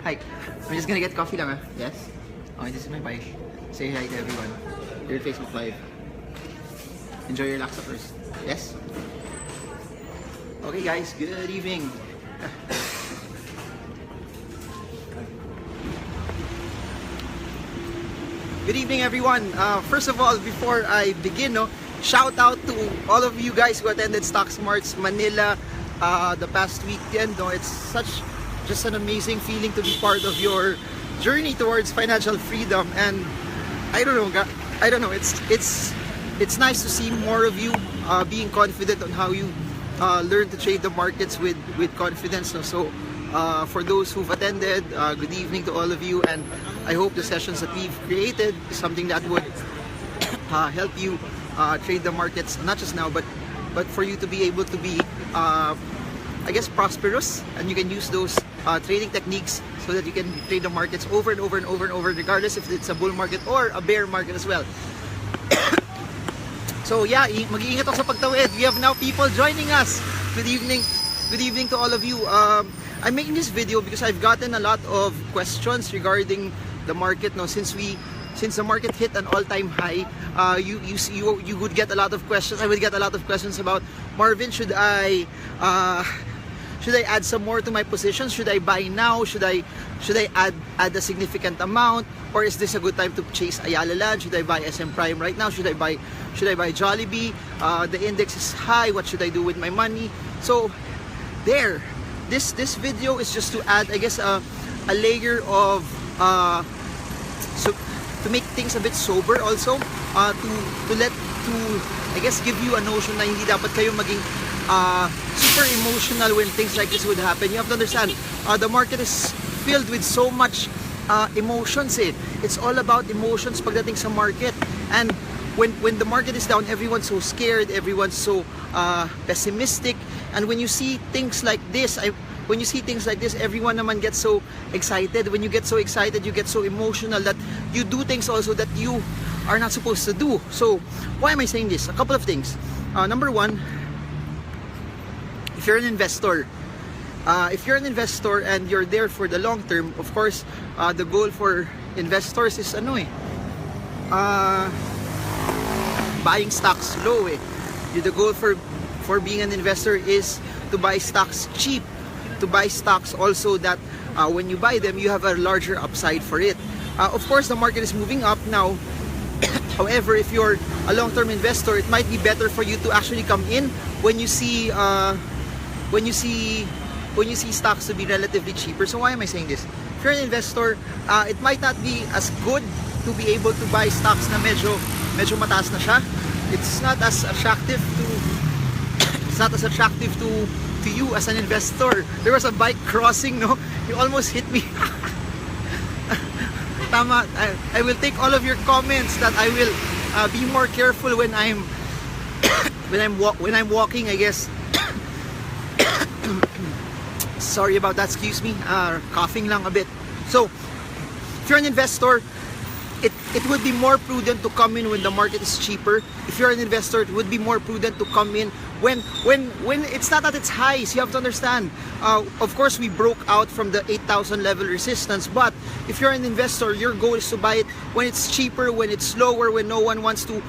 Hi. I'm just gonna get coffee lang, ah. Yes? Okay, this is my bike. Say hi to everyone. Your Facebook Live. Enjoy your laksa first. Yes? Okay guys, good evening. Good evening everyone. First of all, before I begin, shout out to all of you guys who attended StockSmart's Manila the past weekend. It's just an amazing feeling to be part of your journey towards financial freedom. And I don't know. It's nice to see more of you being confident on how you learn to trade the markets with confidence. So for those who've attended, good evening to all of you, and I hope the sessions that we've created is something that would help you trade the markets, not just now, but for you to be able to be, I guess, prosperous, and you can use those trading techniques so that you can trade the markets over and over and over and over, regardless if it's a bull market or a bear market as well. So yeah, mag-iingat ako sa pagtawid. We have now people joining us. Good evening to all of you. I'm making this video because I've gotten a lot of questions regarding the market. Since the market hit an all-time high, you would get a lot of questions. I would get a lot of questions about, Marvin, should I add some more to my positions? Should I buy now? Should I add a significant amount? Or is this a good time to chase Ayala Land? Should I buy SM Prime right now? Should I buy Jollibee? The index is high. What should I do with my money? So there, this video is just to add, I guess, a layer of so to make things a bit sober also, to I guess give you a notion na hindi dapat kayo maging super emotional when things like this would happen. You have to understand, the market is filled with so much emotions. It's all about emotions pagdating sa market. And when the market is down, everyone's so scared, everyone's so pessimistic. And when you see things like this, everyone naman gets so excited. When you get so excited, you get so emotional that you do things also that you are not supposed to do. So why am I saying this? A couple of things. Number one, if you're an investor, and you're there for the long term, of course, the goal for investors is buying stocks low. The goal for being an investor is to buy stocks cheap, to buy stocks also that when you buy them, you have a larger upside for it. Of course, the market is moving up now. However, if you're a long-term investor, it might be better for you to actually come in when you see stocks to be relatively cheaper. So why am I saying this? If you're an investor, it might not be as good to be able to buy stocks na medyo mataas na siya. It's not as attractive to you as an investor. There was a bike crossing, no? You almost hit me. Tama. I will take all of your comments that I will be more careful when I'm walking, I guess. Sorry about that, excuse me, coughing lang a bit. So if you're an investor, it would be more prudent to come in when the market is cheaper. If you're an investor, it would be more prudent to come in when it's not at its highs. You have to understand, of course we broke out from the 8,000 level resistance, but if you're an investor, your goal is to buy it when it's cheaper, when it's lower, when no one wants to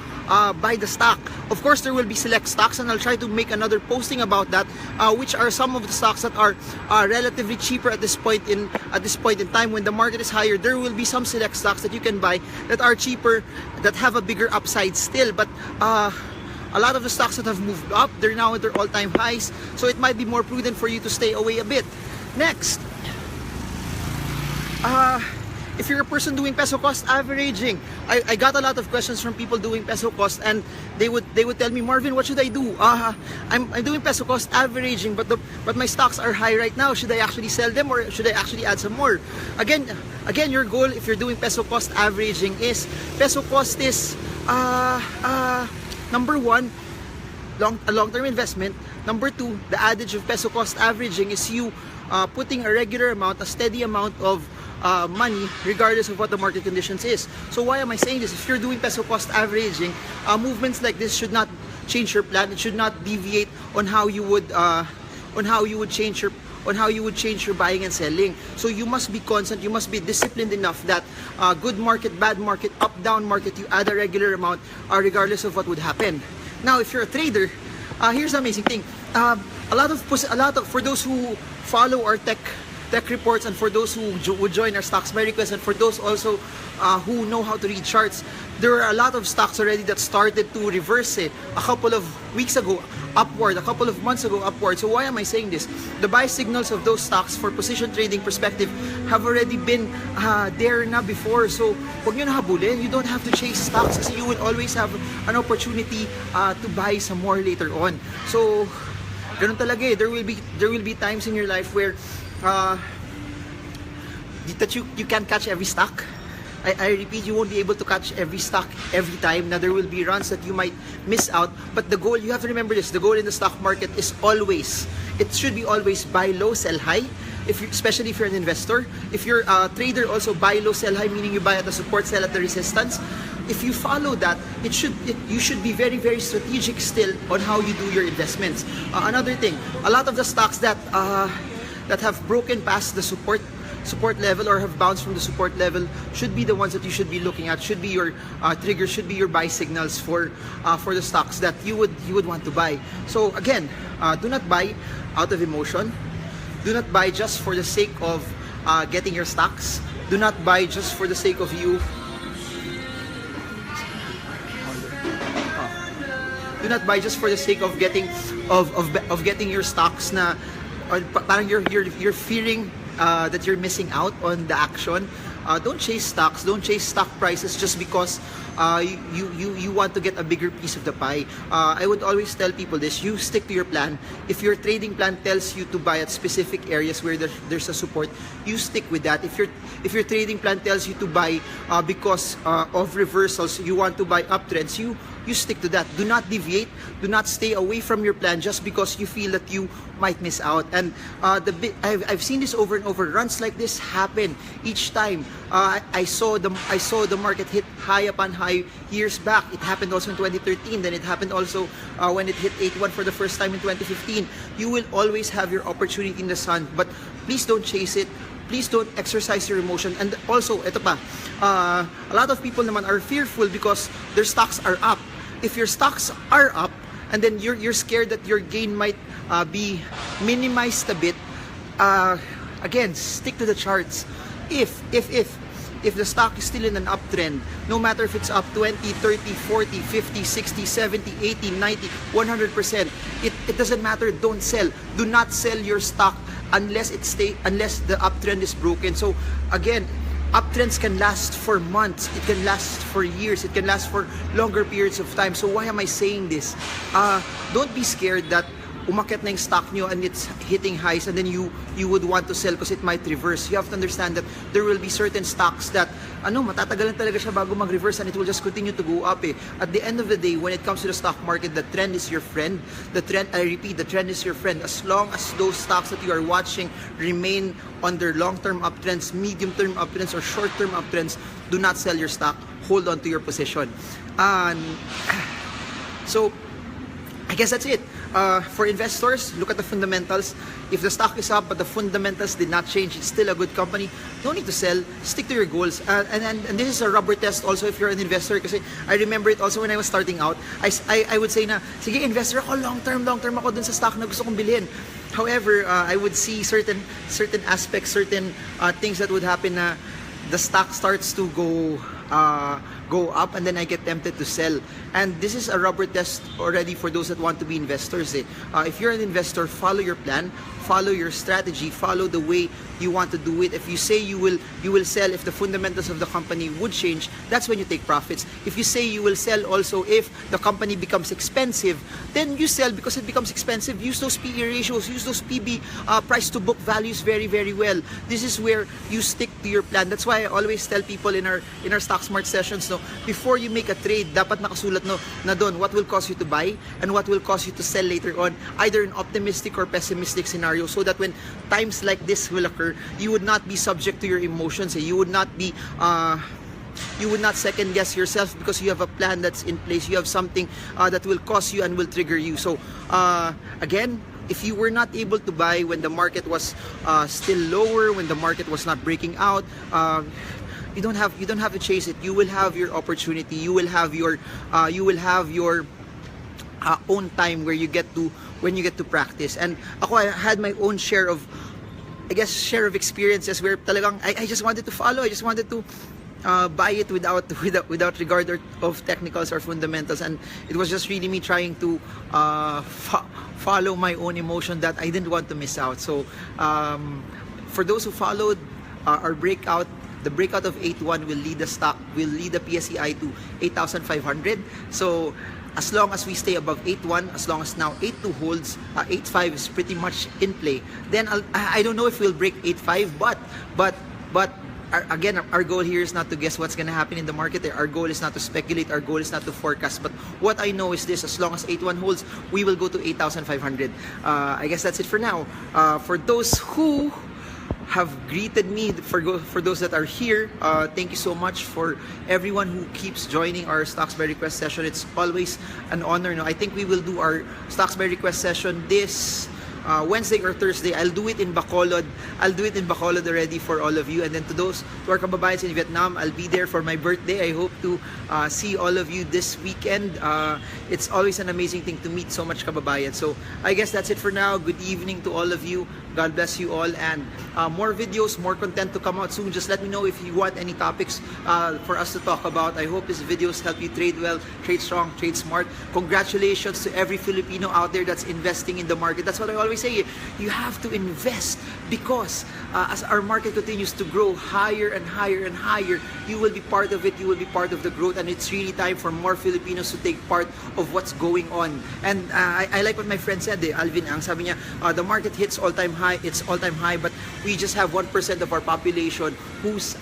buy the stock. Of course, there will be select stocks, and I'll try to make another posting about that, which are some of the stocks that are relatively cheaper at this point in time. When the market is higher, there will be some select stocks that you can buy that are cheaper, that have a bigger upside still. But a lot of the stocks that have moved up, they're now at their all-time highs, so it might be more prudent for you to stay away a bit. Next, if you're a person doing peso cost averaging, I got a lot of questions from people doing peso cost, and they would tell me, Marvin, what should I do? I'm doing peso cost averaging, but my stocks are high right now. Should I actually sell them, or should I actually add some more? Again, your goal if you're doing peso cost averaging is, peso cost is number one, a long-term investment. Number two, the adage of peso cost averaging is you putting a regular amount, a steady amount of money regardless of what the market conditions is. So why am I saying this? If you're doing peso cost averaging, movements like this should not change your plan. It should not deviate on how you would change on how you would change your buying and selling. So you must be constant, you must be disciplined enough that good market, bad market, up, down market, you add a regular amount regardless of what would happen. Now, if you're a trader, here's the amazing thing. A lot of for those who follow our tech reports, and for those who would join our Stocks My Request, and for those also who know how to read charts, there are a lot of stocks already that started to reverse a couple of weeks ago upward, a couple of months ago upward. So why am I saying this? The buy signals of those stocks for position trading perspective have already been there na before. So huwag nyo na habulin. You don't have to chase stocks kasi you will always have an opportunity to buy some more later on. So ganun talaga eh. There will be times in your life where that you can't catch every stock. I repeat, you won't be able to catch every stock every time. Now there will be runs that you might miss out, but the goal, you have to remember this, the goal in the stock market is always, it should be always buy low, sell high. Especially if you're an investor. If you're a trader, also buy low, sell high, meaning you buy at the support, sell at the resistance. If you follow that, you should be very, very strategic still on how you do your investments. Another thing, a lot of the stocks that have broken past the support level or have bounced from the support level should be the ones that you should be looking at, should be your triggers, should be your buy signals for the stocks that you would want to buy. So again, do not buy out of emotion. Do not buy just for the sake of getting your stocks. Do not buy just for the sake of you. Do not buy just for the sake of getting getting your stocks na parang you're fearing that you're missing out on the action. Don't chase stocks, don't chase stock prices just because you want to get a bigger piece of the pie. I would always tell people this: you stick to your plan. If your trading plan tells you to buy at specific areas where there's a support, you stick with that. If your trading plan tells you to buy because of reversals, you want to buy uptrends, you stick to that. Do not deviate. Do not stay away from your plan just because you feel that you might miss out. And I've seen this over and over. Runs like this happen each time. I saw the market hit high upon high years back. It happened also in 2013. Then it happened also when it hit 81 for the first time in 2015. You will always have your opportunity in the sun, but please don't chase it. Please don't exercise your emotion. And also, ito pa, a lot of people naman are fearful because their stocks are up. If your stocks are up, and then you're scared that your gain might be minimized a bit, again, stick to the charts. If the stock is still in an uptrend, no matter if it's up 20, 30, 40, 50, 60, 70, 80, 90, 100%, it doesn't matter. Don't sell. Do not sell your stock unless the uptrend is broken. So again, uptrends can last for months, it can last for years, it can last for longer periods of time. So why am I saying this? Don't be scared that umakyat na yung stock nyo and it's hitting highs and then you would want to sell because it might reverse. You have to understand that there will be certain stocks that matatagalan talaga siya bago mag-reverse and it will just continue to go up eh. At the end of the day, when it comes to the stock market, the trend is your friend. The trend, I repeat, the trend is your friend. As long as those stocks that you are watching remain under long-term uptrends, medium-term uptrends, or short-term uptrends, do not sell your stock. Hold on to your position. So I guess that's it. For investors, look at the fundamentals. If the stock is up but the fundamentals did not change, it's still a good company, no need to sell. Stick to your goals. And this is a rubber test also if you're an investor, kasi I remember it also when I was starting out. I would say na, sige, investor ako, long term ako dun sa stock na gusto kong bilhin. However, I would see certain aspects, certain things that would happen na the stock starts to go up and then I get tempted to sell. And this is a rubber test already for those that want to be investors. If you're an investor, follow your plan, follow your strategy, follow the way you want to do it. If you say you will sell if the fundamentals of the company would change, that's when you take profits. If you say you will sell also if the company becomes expensive, then you sell because it becomes expensive. Use those PE ratios, use those PB, price to book values very, very well. This is where you stick to your plan. That's why I always tell people in our Stock Smart sessions, before you make a trade, dapat nakasulat na doon what will cause you to buy and what will cause you to sell later on, either an optimistic or pessimistic scenario, so that when times like this will occur, you would not be subject to your emotions. You would not be you would not second guess yourself because you have a plan that's in place. You have something that will cause you and will trigger you. So again, if you were not able to buy when the market was still lower, when the market was not breaking out, you don't have to chase it. You will have your opportunity. You will have your own time where you get to practice. And ako, I had my own share of experiences where talagang I just wanted to follow. I just wanted to buy it without regard of technicals or fundamentals, and it was just really me trying to follow my own emotion that I didn't want to miss out. So for those who followed our breakout, the breakout of 8-1 will lead the PSEI to 8,500. So as long as we stay above 8-1, as long as now 8-2 holds, 8-5 is pretty much in play. Then I don't know if we'll break 8-5, but again, our goal here is not to guess what's going to happen in the market. Our goal is not to speculate. Our goal is not to forecast. But what I know is this: as long as 8-1 holds, we will go to 8,500. I guess that's it for now. For those who have greeted me, for those that are here, thank you so much. For everyone who keeps joining our Stocks by Request session, it's always an honor. No, I think we will do our Stocks by Request session this Wednesday or Thursday. I'll do it in Bacolod already for all of you. And then to our kababayans in Vietnam, I'll be there for my birthday. I hope to see all of you this weekend. It's always an amazing thing to meet so much kababayan. So I guess that's it for now. Good evening to all of you. God bless you all, and more videos, more content to come out soon. Just let me know if you want any topics for us to talk about. I hope these videos help you trade well, trade strong, trade smart. Congratulations to every Filipino out there that's investing in the market. That's what I always say. You have to invest, because as our market continues to grow higher and higher and higher, you will be part of it. You will be part of the growth, and it's really time for more Filipinos to take part of what's going on. And I like what my friend said, Alvin Ang. Sabi niya, the market hits all-time high. It's all-time high, but we just have 1% of our population who's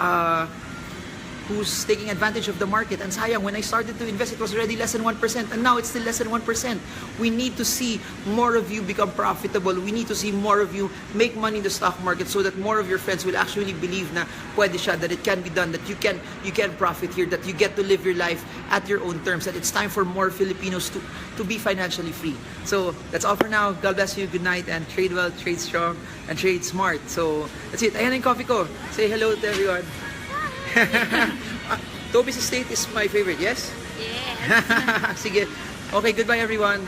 taking advantage of the market. And sayang, when I started to invest, it was already less than 1%, and now it's still less than 1%. We need to see more of you become profitable. We need to see more of you make money in the stock market, so that more of your friends will actually believe na pwede siya, that it can be done, that you can profit here, that you get to live your life at your own terms, that it's time for more Filipinos to be financially free. So that's all for now. God bless you. Good night, and trade well, trade strong, and trade smart. So that's it. Ayan ang coffee ko. Say hello to everyone. Toby's Estate is my favorite, yes? Yes. Sige. Okay, goodbye everyone.